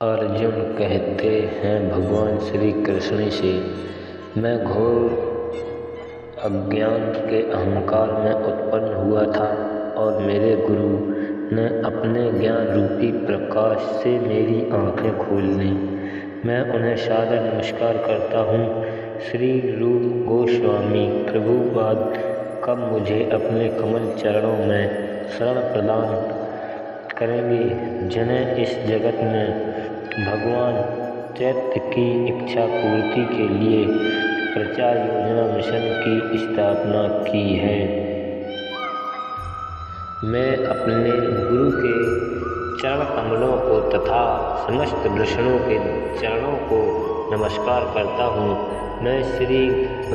अर्जुन कहते हैं भगवान श्री कृष्ण से, मैं घोर अज्ञान के अहंकार में उत्पन्न हुआ था और मेरे गुरु ने अपने ज्ञान रूपी प्रकाश से मेरी आँखें खोल लीं। मैं उन्हें सादर नमस्कार करता हूँ। श्री रूप गोस्वामी प्रभुपाद कब मुझे अपने कमल चरणों में शरण प्रदान करेंगे, जिन्हें इस जगत में भगवान चैत्य की इच्छा पूर्ति के लिए प्रचार योजना मिशन की स्थापना की है। मैं अपने गुरु के चरण कमलों को तथा समस्त वृषणों के चरणों को नमस्कार करता हूँ। मैं श्री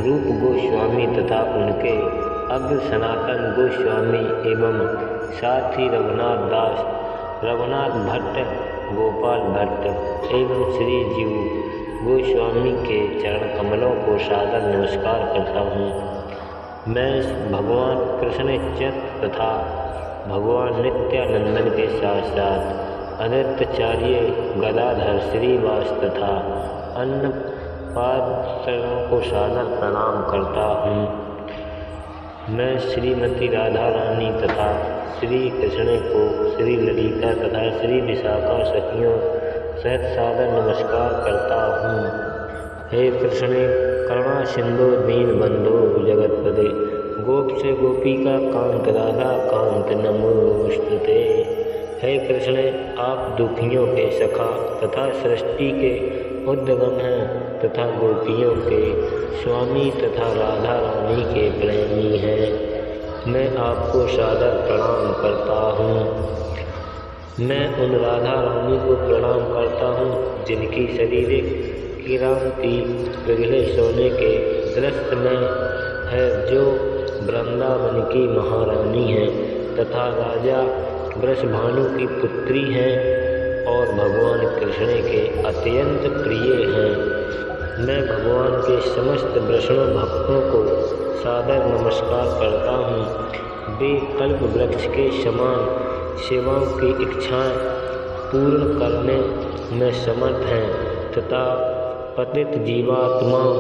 रूप गोस्वामी तथा उनके अग्र सनातन गोस्वामी एवं साथ ही रघुनाथ दास, रघुनाथ भट्ट, गोपाल भट्ट एवं श्री जीव गोस्वामी के चरण कमलों को सादर नमस्कार करता हूँ। मैं भगवान कृष्ण चैत्य तथा भगवान नित्यानंदन के साथ साथ अद्वैताचार्य गदाधर श्रीवास तथा अन्य पादचरणों को सादर प्रणाम करता हूँ। मैं श्रीमती राधा रानी तथा श्री कृष्ण को श्री ललिता तथा श्री विशाखा सखियों सहित सादर नमस्कार करता हूँ। हे कृष्ण करुणा सिंधु दीन बंधो जगतपते, गोप से गोपिका कांत राधा कांत नमोस्तुते। हे कृष्ण आप दुखियों के सखा तथा सृष्टि के उद्गम हैं तथा गोपियों के स्वामी तथा राधा रानी के प्रेमी हैं। मैं आपको सादर प्रणाम करता हूँ। मैं उन राधा रानी को प्रणाम करता हूँ जिनकी शारीरिक क्रांति पिघले सोने के दृश्य में है, जो वृंदावन की महारानी है तथा राजा वृषभानु की पुत्री हैं और भगवान कृष्ण के अत्यंत प्रिय हैं। मैं भगवान के समस्त वैष्णव भक्तों को सादर नमस्कार करता हूँ। वे कल्प वृक्ष के समान सेवाओं की इच्छाएं पूर्ण करने में समर्थ हैं तथा पतित जीवात्माओं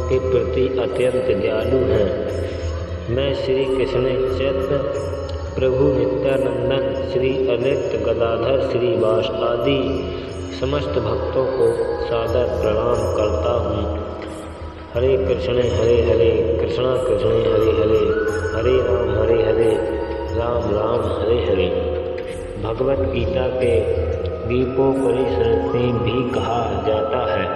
के प्रति अत्यंत दयालु हैं। मैं श्री कृष्ण चैत्य प्रभु नित्यानंदन, श्री अद्वैत गदाधर श्रीवास आदि समस्त भक्तों को सादर प्रणाम करता हूँ। हरे कृष्ण कृष्णा कृष्ण हरे हरे, हरे राम राम हरे हरे। भगवत गीता के गीतोपनिषद में भी कहा जाता है,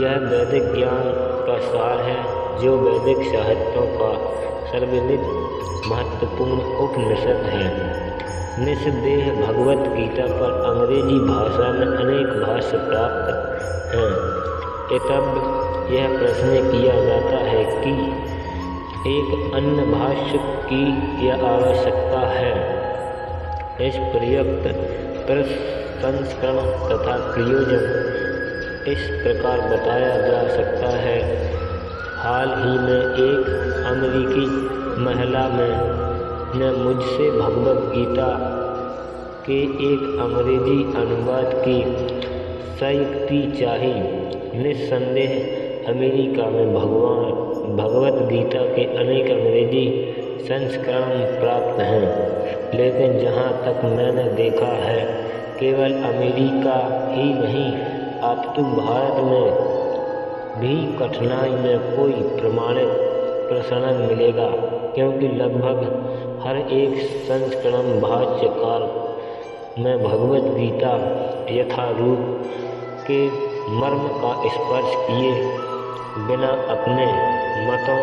यह वैदिक ज्ञान का सार है जो वैदिक साहित्यों का सर्वनित महत्वपूर्ण उपनिषद है। निस्संदेह भगवत गीता पर अंग्रेजी भाषा में अनेक भाष्य प्राप्त हैं। तब यह प्रश्न किया जाता है कि एक अन्य भाष्य की क्या आवश्यकता है। इस पर्याप्त संस्करण तथा प्रयोजन इस प्रकार बताया जा सकता है। हाल ही में एक अमेरिकी महिला ने मुझसे भगवत गीता के एक अंग्रेजी अनुवाद की संयुक्ति चाही। निस्संदेह अमेरिका में भगवत गीता के अनेक अंग्रेजी संस्करण प्राप्त हैं, लेकिन जहाँ तक मैंने देखा है केवल अमेरिका ही नहीं अपितु भारत में भी कठिनाई में कोई प्रमाणित प्रसंग मिलेगा, क्योंकि लगभग हर एक संस्करण भाष्यकार में भगवत गीता यथारूप के मर्म का स्पर्श किए बिना अपने मतों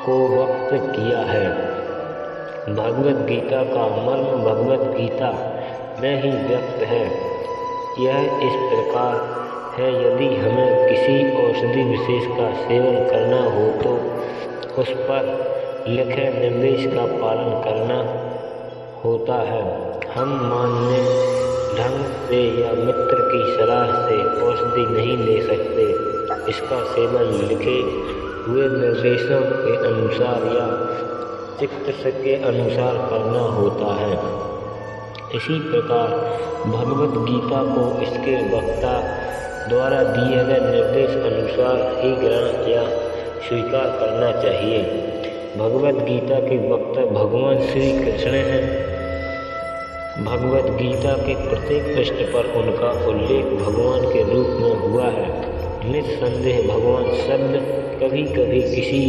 को व्यक्त किया है। भगवत गीता का मर्म भगवत गीता में ही व्यक्त है। यह इस प्रकार है, यदि हमें किसी औषधि विशेष का सेवन करना हो तो उस पर लिखे निर्देश का पालन करना होता है। हम मान्य ढंग से या मित्र की सलाह से औषधि नहीं ले सकते। इसका सेवन लिखे हुए निर्देशों के अनुसार या चिकित्सक के अनुसार करना होता है। इसी प्रकार भगवत गीता को इसके वक्ता द्वारा दिए गए निर्देश अनुसार ही ग्रहण या स्वीकार करना चाहिए। भगवत गीता के वक्ता भगवान श्री कृष्ण हैं। भगवत गीता के प्रत्येक पृष्ठ पर उनका उल्लेख भगवान के रूप में हुआ है। निस्संदेह भगवान शब्द कभी कभी किसी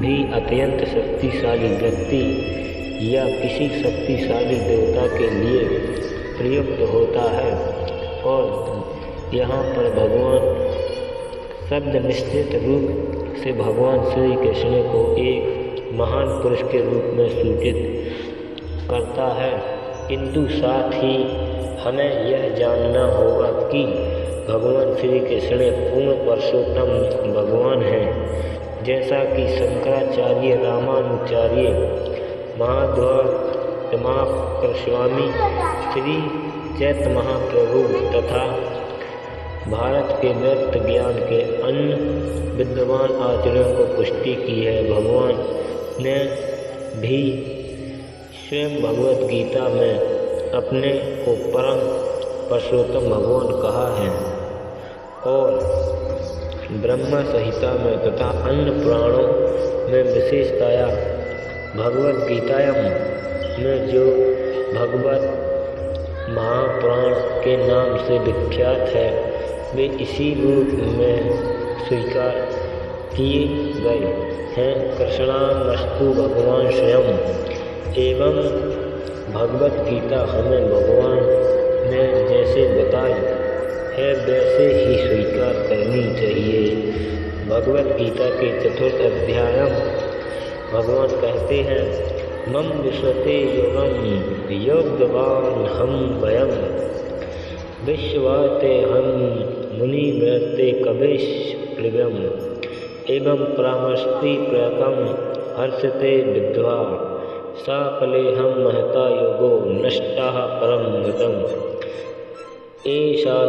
भी अत्यंत शक्तिशाली व्यक्ति या किसी शक्तिशाली देवता के लिए प्रयुक्त होता है, और यहाँ पर भगवान शब्द निश्चित रूप से भगवान श्री कृष्ण को एक महान पुरुष के रूप में सूचित करता है। किंतु साथ ही हमें यह जानना होगा कि भगवान श्री कृष्ण पूर्ण पुरुषोत्तम भगवान हैं, जैसा कि शंकराचार्य, रामानुचार्य, महाध्वर, दिमाकर स्वामी, श्री चैतन्य महाप्रभु तथा भारत के व्यक्त ज्ञान के अन्य विद्वान आचार्यों को पुष्टि की है। भगवान ने भी स्वयं भगवत गीता में अपने को परम पुरुषोत्तम भगवान कहा है, और ब्रह्म संहिता में तथा अन्य पुराणों में विशेषतया भगवत गीतायम में जो भगवत महापुराण के नाम से विख्यात है, वे इसी रूप में स्वीकार किए गए हैं। कृष्णामस्तु भगवान स्वयं एवं भगवत गीता हमें भगवान ने जैसे बताई है वैसे ही स्वीकार करनी चाहिए। भगवत गीता के 4th अध्याय भगवान कहते हैं, मम विश्वते योगम योगवान हम वयम विश्वाते हम मुनि मृत्ते कवेश प्रियम एवं परामर्शति प्रयतम हर्षते विद्वा साकले हम महता योगो नष्टा परम मृतम। ऐसा